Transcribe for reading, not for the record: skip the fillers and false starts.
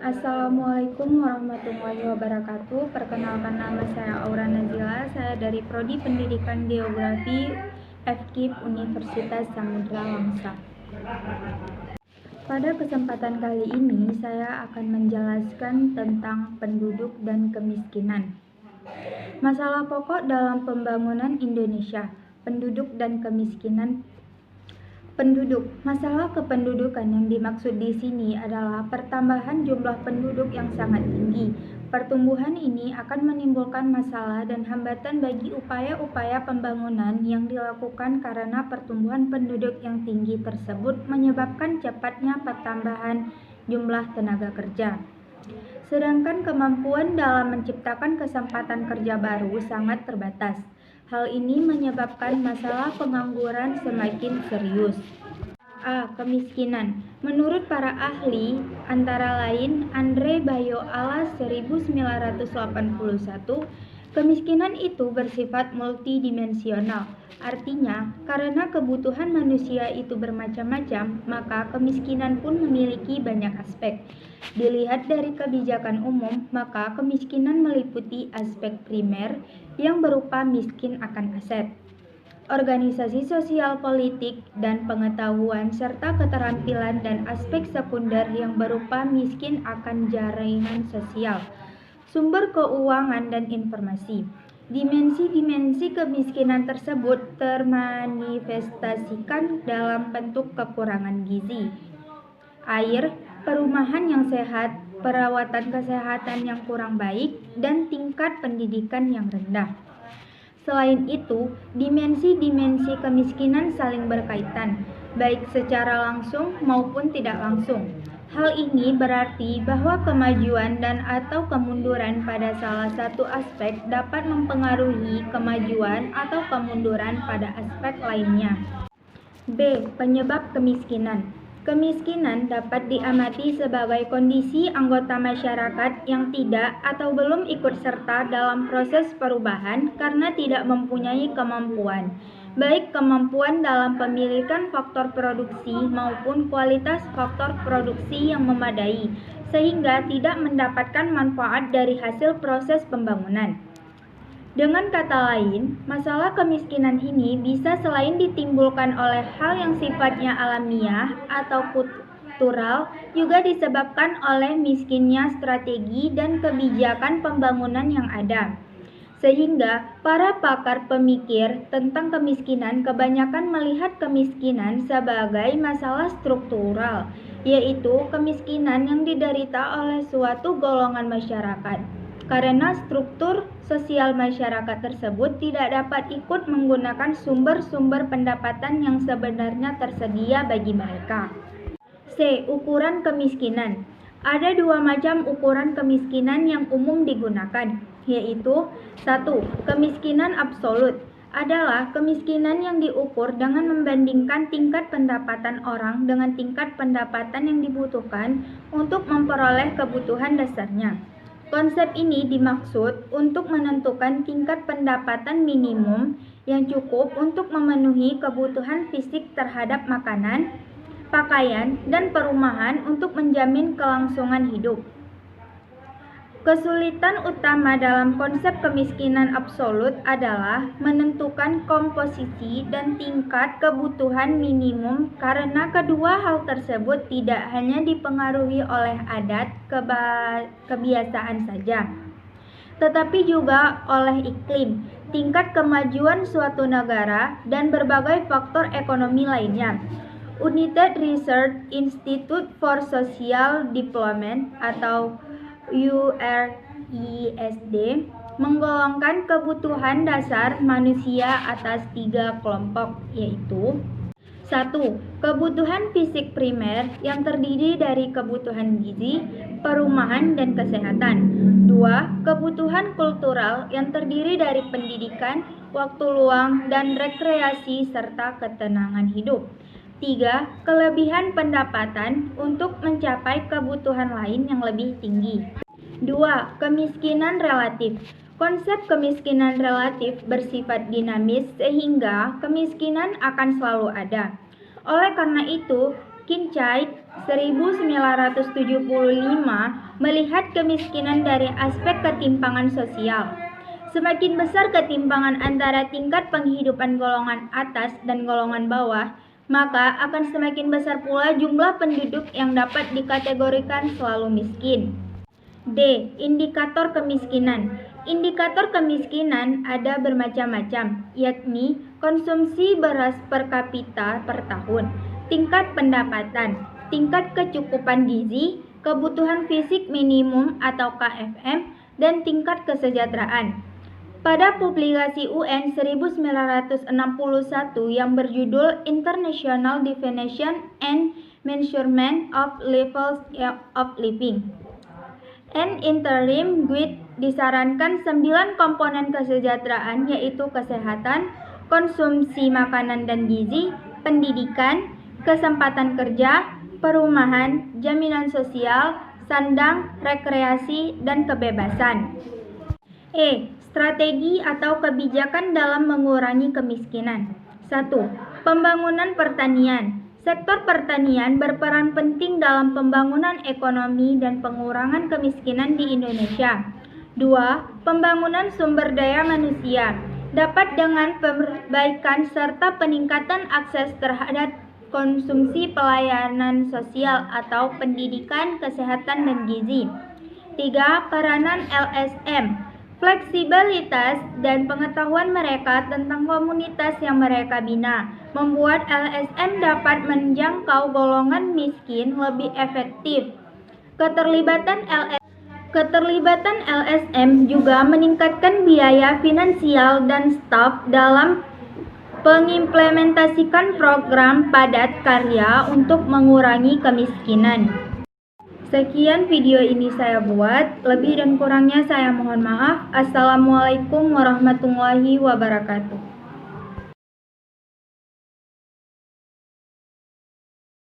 Assalamualaikum warahmatullahi wabarakatuh. Perkenalkan, nama saya Aura Nazila. Saya dari Prodi Pendidikan Geografi FKIP Universitas Samudra Langsa. Pada kesempatan kali ini saya akan menjelaskan tentang penduduk dan kemiskinan. Masalah pokok dalam pembangunan Indonesia, penduduk dan kemiskinan. Penduduk. Masalah kependudukan yang dimaksud di sini adalah pertambahan jumlah penduduk yang sangat tinggi. Pertumbuhan ini akan menimbulkan masalah dan hambatan bagi upaya-upaya pembangunan yang dilakukan karena pertumbuhan penduduk yang tinggi tersebut menyebabkan cepatnya pertambahan jumlah tenaga kerja. Sedangkan kemampuan dalam menciptakan kesempatan kerja baru sangat terbatas. Hal ini menyebabkan masalah pengangguran semakin serius. A. Kemiskinan. Menurut para ahli, antara lain Andre Bayo Alas 1981, kemiskinan itu bersifat multidimensional. Artinya, karena kebutuhan manusia itu bermacam-macam, maka kemiskinan pun memiliki banyak aspek. Dilihat dari kebijakan umum, maka kemiskinan meliputi aspek primer yang berupa miskin akan aset, organisasi sosial politik dan pengetahuan, serta keterampilan, dan aspek sekunder yang berupa miskin akan jaringan sosial, sumber keuangan, dan informasi. Dimensi-dimensi kemiskinan tersebut termanifestasikan dalam bentuk kekurangan gizi, air, perumahan yang sehat, perawatan kesehatan yang kurang baik, dan tingkat pendidikan yang rendah. Selain itu, dimensi-dimensi kemiskinan saling berkaitan, baik secara langsung maupun tidak langsung. Hal ini berarti bahwa kemajuan dan atau kemunduran pada salah satu aspek dapat mempengaruhi kemajuan atau kemunduran pada aspek lainnya. B. Penyebab kemiskinan. Kemiskinan dapat diamati sebagai kondisi anggota masyarakat yang tidak atau belum ikut serta dalam proses perubahan karena tidak mempunyai kemampuan, baik kemampuan dalam pemilikan faktor produksi maupun kualitas faktor produksi yang memadai, sehingga tidak mendapatkan manfaat dari hasil proses pembangunan. Dengan kata lain, masalah kemiskinan ini bisa selain ditimbulkan oleh hal yang sifatnya alamiah atau kultural, juga disebabkan oleh miskinnya strategi dan kebijakan pembangunan yang ada. Sehingga para pakar pemikir tentang kemiskinan kebanyakan melihat kemiskinan sebagai masalah struktural, yaitu kemiskinan yang diderita oleh suatu golongan masyarakat karena struktur sosial masyarakat tersebut tidak dapat ikut menggunakan sumber-sumber pendapatan yang sebenarnya tersedia bagi mereka. C. Ukuran kemiskinan. Ada dua macam ukuran kemiskinan yang umum digunakan, yaitu 1. Kemiskinan absolut adalah kemiskinan yang diukur dengan membandingkan tingkat pendapatan orang dengan tingkat pendapatan yang dibutuhkan untuk memperoleh kebutuhan dasarnya. Konsep ini dimaksud untuk menentukan tingkat pendapatan minimum yang cukup untuk memenuhi kebutuhan fisik terhadap makanan, pakaian, dan perumahan untuk menjamin kelangsungan hidup. Kesulitan utama dalam konsep kemiskinan absolut adalah menentukan komposisi dan tingkat kebutuhan minimum karena kedua hal tersebut tidak hanya dipengaruhi oleh adat kebiasaan saja, tetapi juga oleh iklim, tingkat kemajuan suatu negara, dan berbagai faktor ekonomi lainnya. United Research Institute for Social Development atau URISD menggolongkan kebutuhan dasar manusia atas 3 kelompok, yaitu 1. Kebutuhan fisik primer yang terdiri dari kebutuhan gizi, perumahan, dan kesehatan. 2. Kebutuhan kultural yang terdiri dari pendidikan, waktu luang, dan rekreasi serta ketenangan hidup. 3. Kelebihan pendapatan untuk mencapai kebutuhan lain yang lebih tinggi. 2. Kemiskinan relatif. Konsep kemiskinan relatif bersifat dinamis sehingga kemiskinan akan selalu ada. Oleh karena itu, Kincaid 1975 melihat kemiskinan dari aspek ketimpangan sosial. Semakin besar ketimpangan antara tingkat penghidupan golongan atas dan golongan bawah, maka akan semakin besar pula jumlah penduduk yang dapat dikategorikan selalu miskin. D. Indikator kemiskinan. Indikator kemiskinan ada bermacam-macam, yakni konsumsi beras per kapita per tahun, tingkat pendapatan, tingkat kecukupan gizi, kebutuhan fisik minimum atau KFM, dan tingkat kesejahteraan. Pada publikasi UN 1961 yang berjudul International Definition and Measurement of Levels of Living, An Interim Guide disarankan 9 komponen kesejahteraan, yaitu kesehatan, konsumsi makanan dan gizi, pendidikan, kesempatan kerja, perumahan, jaminan sosial, sandang, rekreasi, dan kebebasan. E. Strategi atau kebijakan dalam mengurangi kemiskinan. 1. Pembangunan pertanian. Sektor pertanian berperan penting dalam pembangunan ekonomi dan pengurangan kemiskinan di Indonesia. 2. Pembangunan sumber daya manusia dapat dengan perbaikan serta peningkatan akses terhadap konsumsi pelayanan sosial atau pendidikan, kesehatan, dan gizi. 3. Peranan LSM. Fleksibilitas dan pengetahuan mereka tentang komunitas yang mereka bina membuat LSM dapat menjangkau golongan miskin lebih efektif. Keterlibatan LSM juga meningkatkan biaya finansial dan staf dalam mengimplementasikan program padat karya untuk mengurangi kemiskinan. Sekian video ini saya buat, lebih dan kurangnya saya mohon maaf. Assalamualaikum warahmatullahi wabarakatuh.